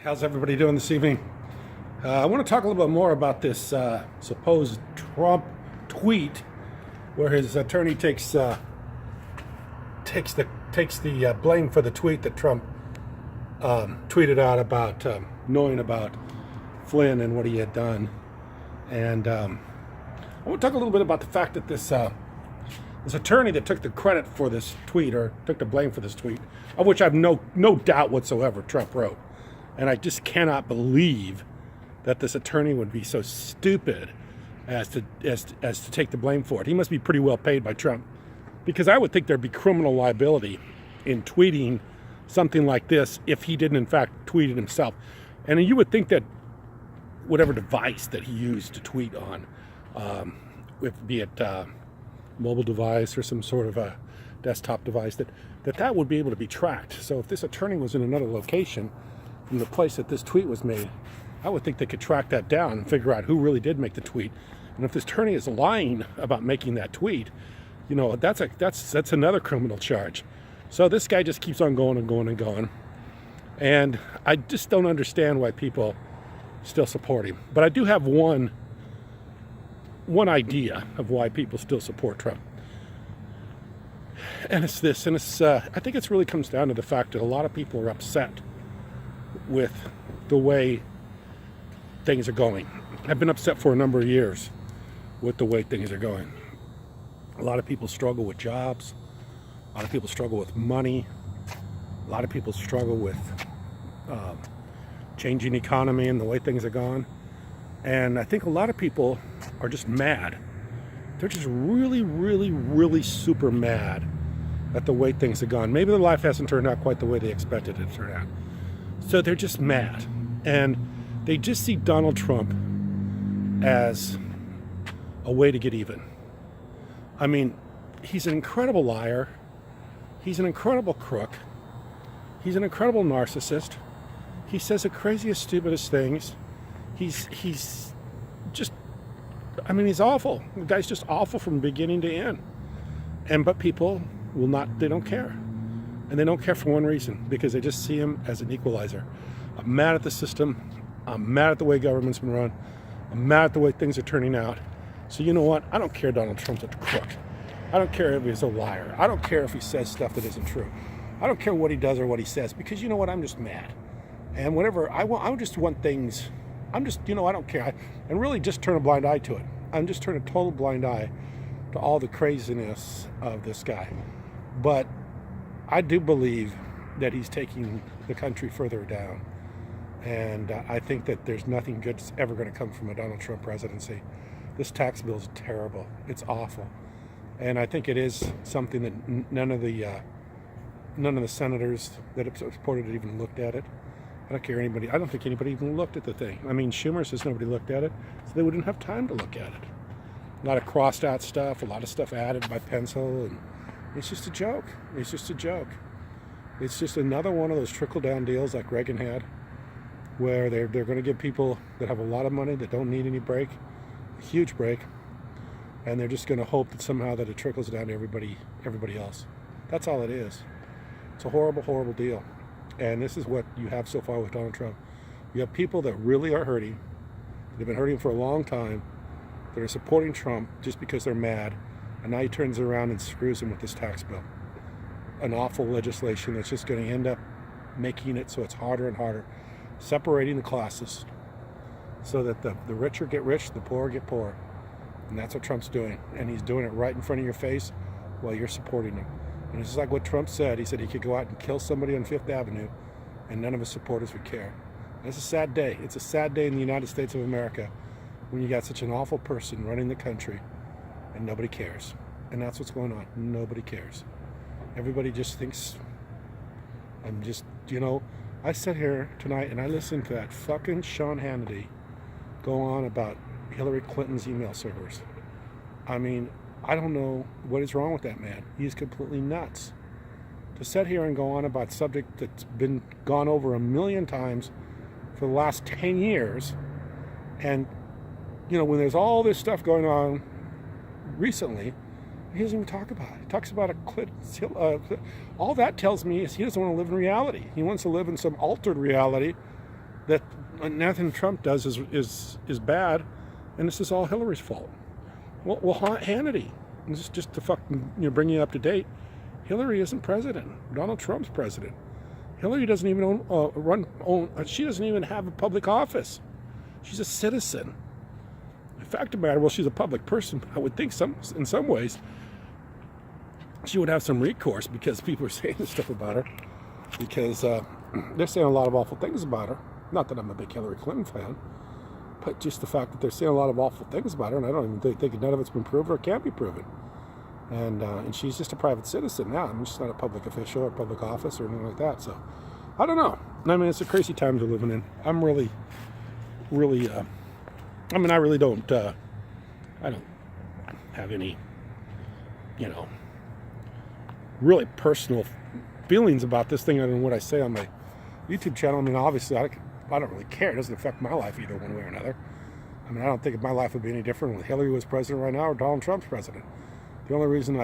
How's everybody doing this evening? I want to talk a little bit more about this supposed Trump tweet, where his attorney takes the blame for the tweet that Trump tweeted out about knowing about Flynn and what he had done. And I want to talk a little bit about the fact that this attorney that took the credit for this tweet, or took the blame for this tweet, of which I have no doubt whatsoever Trump wrote. And I just cannot believe that this attorney would be so stupid as to take the blame for it. He must be pretty well paid by Trump, because I would think there'd be criminal liability in tweeting something like this if he didn't in fact tweet it himself. And you would think that whatever device that he used to tweet on, be it mobile device or some sort of a desktop device, that would be able to be tracked. So if this attorney was in another location from the place that this tweet was made, I would think they could track that down and figure out who really did make the tweet. And if this attorney is lying about making that tweet, you know, that's another criminal charge. So this guy just keeps on going and going and going. And I just don't understand why people still support him. But I do have one idea of why people still support Trump. And it's this, and I think it really comes down to the fact that a lot of people are upset with the way things are going. I've been upset for a number of years with the way things are going. A lot of people struggle with jobs. A lot of people struggle with money. A lot of people struggle with changing economy and the way things are gone. And I think a lot of people are just mad. They're just really, really, really super mad at the way things have gone. Maybe their life hasn't turned out quite the way they expected it to turn out. So they're just mad. And they just see Donald Trump as a way to get even. I mean, he's an incredible liar. He's an incredible crook. He's an incredible narcissist. He says the craziest, stupidest things. He's just, I mean, he's awful. The guy's just awful from beginning to end. But people they don't care. And they don't care for one reason, because they just see him as an equalizer. I'm mad at the system. I'm mad at the way government's been run. I'm mad at the way things are turning out. So you know what? I don't care Donald Trump's a crook. I don't care if he's a liar. I don't care if he says stuff that isn't true. I don't care what he does or what he says, because you know what? I'm just mad. And whenever I just want things, I don't care. And really just turn a blind eye to it. I'm just turning a total blind eye to all the craziness of this guy. But I do believe that he's taking the country further down. And I think that there's nothing good that's ever going to come from a Donald Trump presidency. This tax bill is terrible. It's awful. And I think it is something that none of the senators that have supported it even looked at it. I don't think anybody even looked at the thing. I mean, Schumer says nobody looked at it, so they wouldn't have time to look at it. A lot of crossed out stuff, a lot of stuff added by pencil, and it's just a joke. It's just a joke. It's just another one of those trickle-down deals like Reagan had, where they're going to give people that have a lot of money that don't need any break, a huge break, and they're just going to hope that somehow that it trickles down to everybody else. That's all it is. It's a horrible, horrible deal. And this is what you have so far with Donald Trump. You have people that really are hurting. They've been hurting for a long time. That are supporting Trump just because they're mad. And now he turns around and screws them with this tax bill. An awful legislation that's just going to end up making it so it's harder and harder. Separating the classes so that the richer get rich, the poorer get poor. And that's what Trump's doing. And he's doing it right in front of your face while you're supporting him. And it's just like what Trump said. He said he could go out and kill somebody on Fifth Avenue and none of his supporters would care. And it's a sad day. It's a sad day in the United States of America when you got such an awful person running the country and nobody cares. And that's what's going on. Nobody cares. Everybody just thinks, I sit here tonight and I listen to that fucking Sean Hannity go on about Hillary Clinton's email servers. I mean, I don't know what is wrong with that man. He's completely nuts. To sit here and go on about a subject that's been gone over 1 million times for the last 10 years, and, when there's all this stuff going on recently, he doesn't even talk about it. He talks about all that tells me is he doesn't want to live in reality. He wants to live in some altered reality that nothing Trump does is bad, and this is all Hillary's fault. Well, Hannity, just to fucking bring you up to date. Hillary isn't president. Donald Trump's president. Hillary doesn't even she doesn't even have a public office. She's a citizen. The fact of the matter, well, she's a public person. I would think in some ways she would have some recourse because people are saying this stuff about her. Because they're saying a lot of awful things about her. Not that I'm a big Hillary Clinton fan, but just the fact that they're saying a lot of awful things about her, and I don't even think none of it's been proven or can't be proven. And she's just a private citizen now. I mean, she's not a public official or public office or anything like that. So, I don't know. I mean, it's a crazy times we're living in. I'm really, I really don't, I don't have any, really personal feelings about this thing other than what I say on my YouTube channel. I mean, obviously, I don't really care. It doesn't affect my life either one way or another. I mean, I don't think my life would be any different when Hillary was president right now or Donald Trump's president. The only reason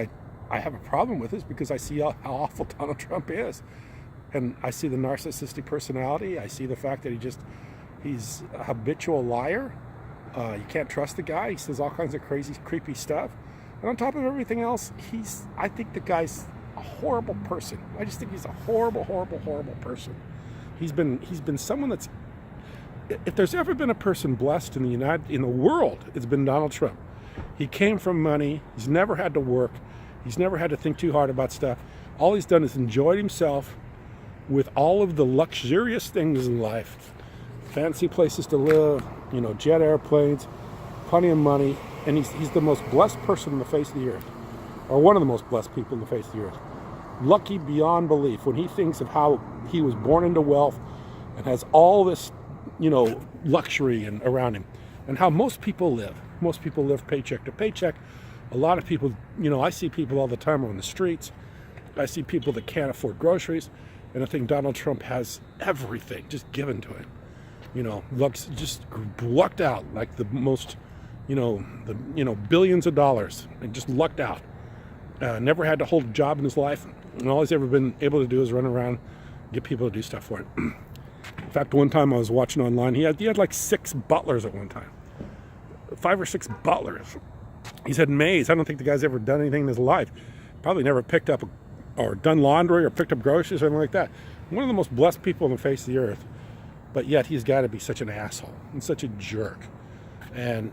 I have a problem with it is because I see how awful Donald Trump is. And I see the narcissistic personality. I see the fact that he's a habitual liar. You can't trust the guy. He says all kinds of crazy, creepy stuff. And on top of everything else, I think the guy's a horrible person. I just think he's a horrible, horrible, horrible person. He's been someone that's, if there's ever been a person blessed in the world, it's been Donald Trump. He came from money. He's never had to work. He's never had to think too hard about stuff. All he's done is enjoyed himself with all of the luxurious things in life. Fancy places to live, jet airplanes, plenty of money. And he's the most blessed person on the face of the earth. Or one of the most blessed people on the face of the earth. Lucky beyond belief when he thinks of how he was born into wealth and has all this, luxury around him. And how most people live. Most people live paycheck to paycheck. A lot of people, I see people all the time on the streets. I see people that can't afford groceries. And I think Donald Trump has everything just given to him. Looks just lucked out like the most, billions of dollars. And just lucked out. Never had to hold a job in his life. And all he's ever been able to do is run around and get people to do stuff for him. In fact, one time I was watching online, he had like 6 butlers at one time. 5 or 6 butlers. He's had maids. I don't think the guy's ever done anything in his life. Probably never picked up or done laundry or picked up groceries or anything like that. One of the most blessed people on the face of the earth. But yet he's got to be such an asshole and such a jerk. And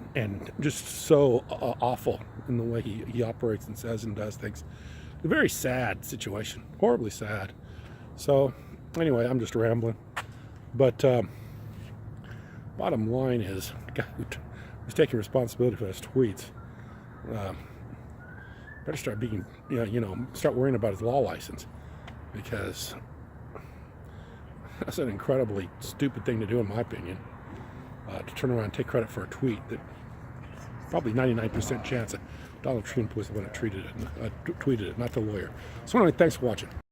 just so awful in the way he operates and says and does things. A very sad situation. Horribly sad. So, anyway, I'm just rambling. But bottom line is, the guy who's taking responsibility for his tweets better start being, start worrying about his law license. Because that's an incredibly stupid thing to do, in my opinion. To turn around and take credit for a tweet that probably 99% chance that Donald Trump was the one that tweeted it, not the lawyer. So anyway, thanks for watching.